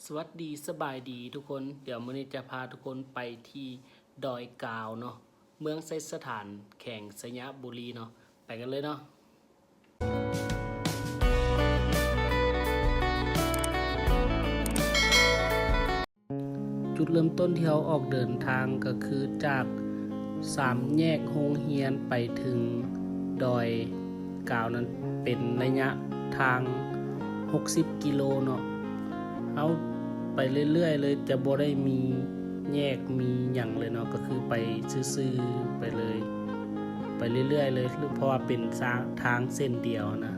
สวัสดีสบายดีทุกคนเดี๋ยวมื้อนี้จะพาทุกคนไปที่ดอยกาวเนาะเมืองไซสถานแข่งสยามบุรีเนาะไปกันเลยเนาะจุดเริ่มต้นที่เราออกเดินทางก็คือจากสามแยกโรงเรียนไปถึงดอยกาวนั้นเป็นระยะทาง60กิโลเนาะเอาไปเรื่อยๆเลยจะบ่ได้มีแยกมีหยังเลยเนาะก็คือไปซื่อๆไปเลยไปเรื่อยๆเลยเพราะว่าเป็นทางเส้นเดียวนะ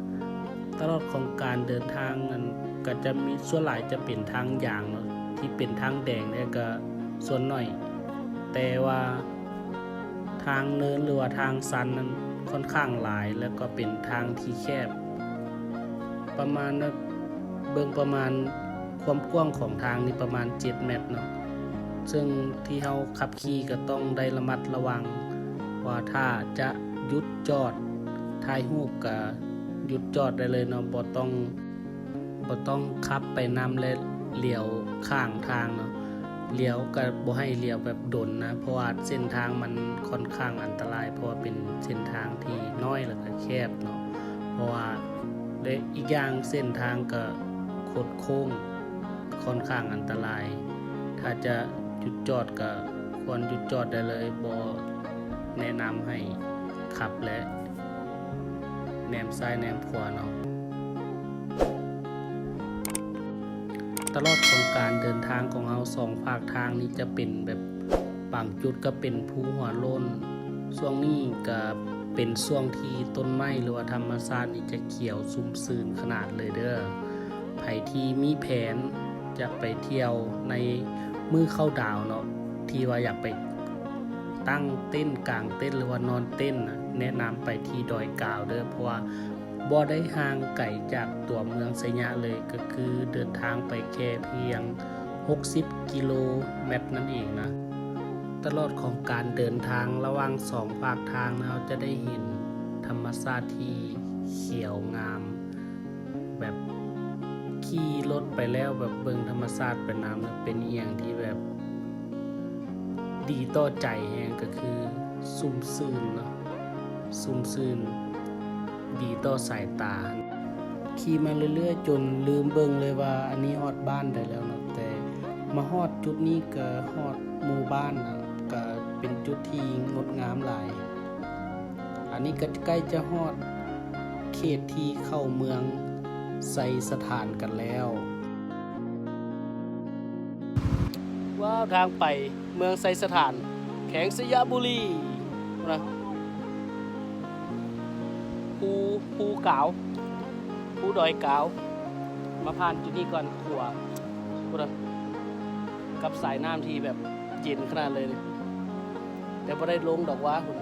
ตลอดของการเดินทางนั้นก็จะมีส่วนหลายจะเป็นทางยางเนาะที่เป็นทางแดงเนี่ยก็ส่วนน้อยแต่ว่าทางเนินหรือว่าทางสันนั้นค่อนข้างหลายแล้วก็เป็นทางที่แคบประมาณเบิ่งประมาณความกว้างของทางนี่ประมาณ7เมตรเนาะซึ่งที่เราขับขี่ก็ต้องได้ระมัดระวังว่าถ้าจะหยุดจอดถ่ายรูปก็หยุดจอดได้เลยเนาะบ่ต้องขับไปนำและเลี้ยวข้างทางเนาะเลี้ยวก็บ่ให้เลี้ยวแบบดนนะเพราะว่าเส้นทางมันค่อนข้างอันตรายเพราะว่าเป็นเส้นทางที่น้อยแล้วก็แคบเนาะเพราะว่าและอีกอย่างเส้นทางก็คดโค้งค่อนข้างอันตรายถ้าจะหยุดจอดก็ควรหยุดจอดได้เลยบ่แนะนำให้ขับและแนมซ้ายแนมขวาเนาะตลอดของการเดินทางของเราสองภาคทางนี้จะเป็นแบบบางจุดก็เป็นภูหัวโล้นช่วงนี้ก็เป็นช่วงที่ต้นไม้หรือว่าธรรมชาตินี่จะเขียวชุ่มชื้นขนาดเลยเด้อไผที่มีแผนจะไปเที่ยวในมื้อเข้าดาวเนาะที่ว่าอยากไปตั้งเต้นกลางเต้นหรือว่านอนเต้นนะแนะนำไปที่ดอยกาวเด้อเพราะว่าบ่ได้ห่างไกลจากตัวเมืองไสยะเลยก็คือเดินทางไปแค่เพียง60กิโลเมตรนั่นเองนะตลอดของการเดินทางระหว่างสองภาคทางเราจะได้เห็นธรรมชาติที่เขียวงามแบบขี่รถไปแล้วแบบเบิ่งธรรมชาติไปน้ำเป็นอีหยังที่แบบดีต่อใจแฮงก็คือซุ่มซื่นเนาะซุ่มซื่นดีต่อสายตาขี่มาเรื่อยๆจนลืมเบิ่งเลยว่าอันนี้ฮอดบ้านได้แล้วเนาะแต่มาฮอดจุดนี้ก็ฮอดหมู่บ้านนะก็เป็นจุดที่งดงามหลายอันนี้ก็ใกล้จะฮอดเขตที่เข้าเมืองไซสถานกันแล้วว้าวทางไปเมืองไซสถานแข่งสยามบุรีนะภูกาวภูดอยกาวมาผ่านจุดนี้ก่อนขัวนะกับสายน้ำที่แบบเย็นขนาดเลยแต่ไม่ได้ลงดอกว่าคุณ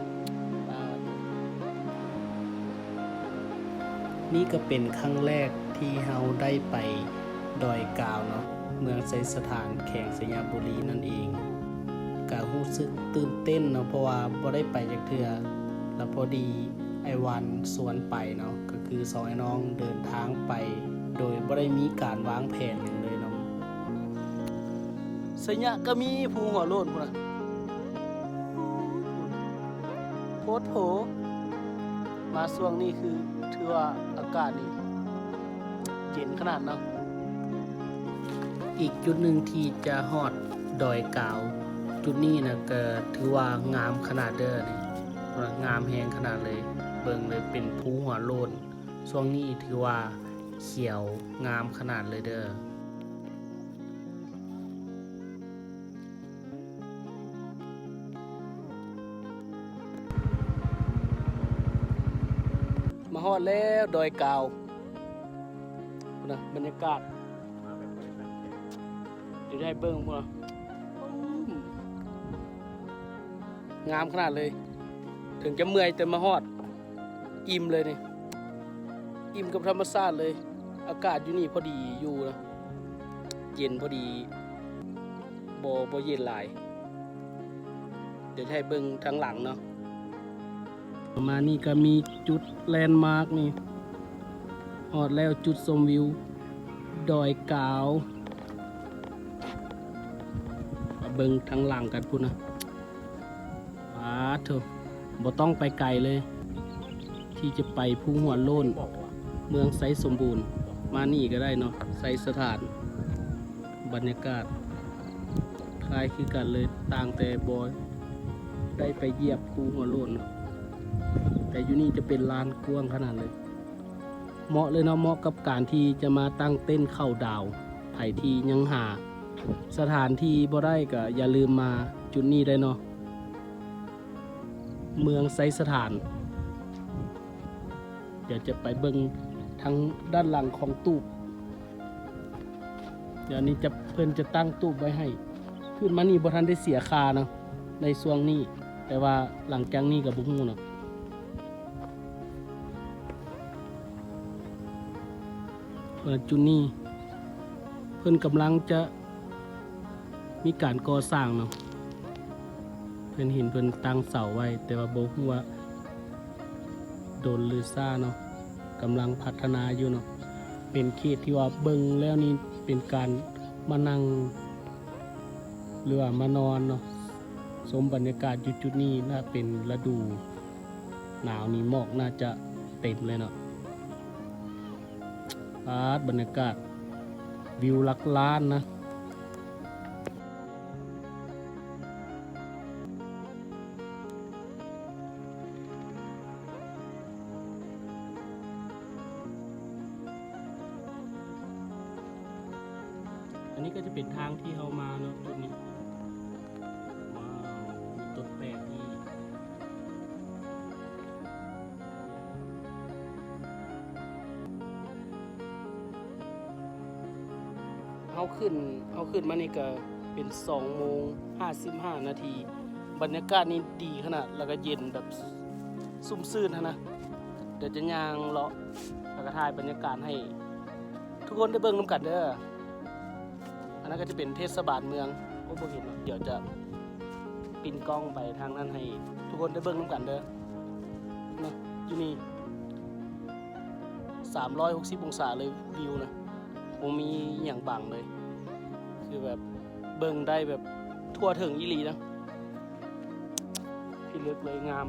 นี่ก็เป็นครั้งแรกที่เราได้ไปดอยกาวเนาะเมืองไซสถานแข่งสยามบุรีนั่นเองก็รู้สึกตื่นเต้นเนาะเพราะว่าบ่ได้ไปจากเทื่อแล้วพอดีไอ้วันสวนไปเนาะก็คือสองไอ้น้องเดินทางไปโดยบ่ได้มีการวางแผนอย่างเลยเนาะสยามก็มีภูหัวโล้นพุ่นน่ะโพดโผมาช่วงนี้คือถือว่าอากาศนี่เย็นขนาดเนาะอีกจุดหนึ่งที่จะฮอดดอยกาวจุดนี้นะก็ถือว่างามขนาดเด้อนี่งามแฮงขนาดเลยเบิ่งเลยเป็นภูหัวโล้นช่วงนี้ถือว่าเขียวงามขนาดเลยเด้อมาฮอดแล้วดอยกาวนะบรรยากาศเดี๋ยวได้เบิ้งพวกเรางามขนาดเลยถึงจะเมื่อยแต่มาฮอดอิ่มเลยนี่อิ่มกับธรรมชาติเลยอากาศอยู่นี่พอดีอยู่นะเย็นพอดีบ่เย็นหลายเดี๋ยวให้เบิ้งทางหลังเนาะประมาณนี้ก็มีจุดแลนด์มาร์กนี่ฮอดแล้วจุดชมวิวดอยกาว เบิ่งทั้งหลังกันพุ่นนะเถอะบ่ต้องไปไกลเลย ที่จะไปภูหัวโล้นเมืองไซสมบูรณ์มานี่ก็ได้เนาะไซสถานบรรยากาศคล้ายคือกันเลยต่างแต่บอยได้ไปเหยียบภูหัวโล้นเนาะแต่อยู่นี่จะเป็นลานกว้างขนาดเลยเหมาะเลยเนาะเหมาะกับการที่จะมาตั้งเต้นเข้าดาวไผที่ยังหาสถานที่บ่ได้ก็อย่าลืมมาจุดนี้ได้เนาะเมืองไซสถานเดี๋ยวจะไปเบิ่งทางด้านหลังของตูบเดี๋ยวนี้เพิ่นจะตั้งตูบไว้ให้ขึ้นมานี่บ่ทันได้เสียค่าเนาะในช่วงนี้แต่ว่าหลังจากนี้ก็บ่ฮู้เนาะจุดนี้เพิ่นกำลังจะมีการก่อสร้างเนาะเพิ่นเห็นเพิ่นตั้งเสาไว้แต่ว่าบ่ฮู้ว่าโดนหรือซ่าเนาะกำลังพัฒนาอยู่เนาะเป็นเขตที่ว่าเบิ่งแล้วนี่เป็นการมานั่งหรือว่ามานอนเนาะชมบรรยากาศอยู่จุดนี้น่าเป็นฤดูหนาวนี่หมอกน่าจะเต็มเลยเนาะบรรยากาศวิวหลักล้านนะอันนี้ก็จะเป็นทางที่เรามาเนาะจุดนี้ว้าวมีต้นแปลกนี่เอาขึ้นมานี่ก็เป็น2:55 นาทีบรรยากาศนี่ดีขนาดแล้วก็เย็นแบบสุ่มซื่นนะเดี๋ยวจะย่างเลาะแล้วก็ถ่ายบรรยากาศให้ทุกคนได้เบิ่งนำกันเด้ออันนั้นก็จะเป็นเทศบาลเมืองโอ้บ่เห็นเนาะเดี๋ยวจะปินกล้องไปทางนั้นให้ทุกคนได้เบิ่งนำกันเด้อนะอยู่นี่360 องศาเลยวิวนะบ่มีหยังบังเลยคือแบบเบิ่งได้แบบทั่วถึงอีหลีนะพี่ลึกเลยงาม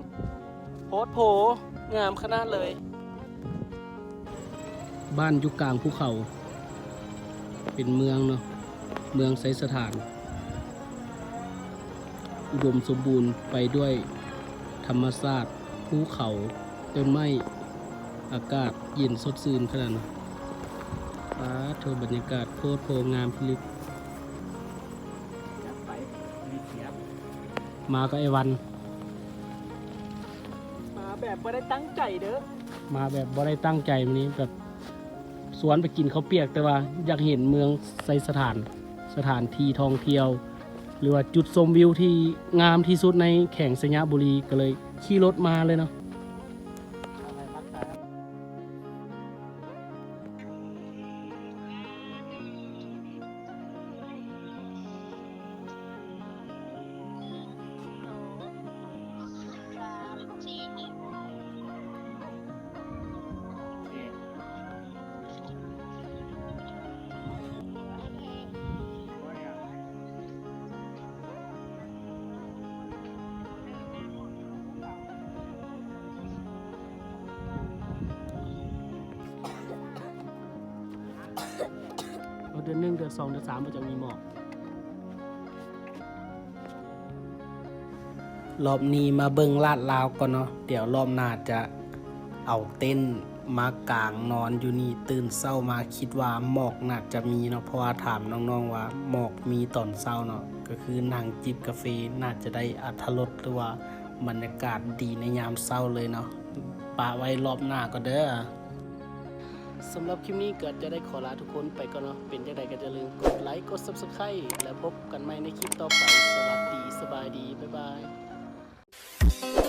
โพดโผงามขนาดเลยบ้านอยู่กลางภูเขาเป็นเมืองเนาะเมืองไซสถานอุดมสมบูรณ์ไปด้วยธรรมชาติภูเขาต้นไม้อากาศเย็นสดชื่นขนาดนั้นโทบรรยากาศโคตรโพงามพิลึกมาก็ไอวันมาแบบบ่ได้ตั้งใจเด้อมาแบบบ่ได้ตั้งใจวันนี้แบบสวนไปกินข้าวเปียกแต่ว่าอยากเห็นเมืองไซสถานที่ท่องเที่ยวหรือว่าจุดชมวิวที่งามที่สุดในแข่งสยามบุรีก็เลยขี่รถมาเลยเนาะเดือน 1 เดือน 2 เดือน 3มันจะมีหมอกรอบนี้มาเบิ่งลาดลาวก่อนเนาะเดี๋ยวรอบหน้าจะเอาเต้นมากางนอนอยู่นี่ตื่นเช้ามาคิดว่าหมอกน่าจะมีเนาะเพราะว่าถามน้องๆว่าหมอกมีตอนเช้าเนาะก็คือนั่งจิบกาแฟน่าจะได้อรรถรสหรือว่าบรรยากาศดีในยามเช้าเลยเนาะปะไว้รอบหน้าก็เด้อสำหรับคลิปนี้ก็จะได้ขอลาทุกคนไปก่อนเนาะเป็นจังไดก็อย่าลืมกดไลค์กด Subscribe แล้วพบกันใหม่ในคลิปต่อไปสวัสดีสบายดีบ๊ายบาย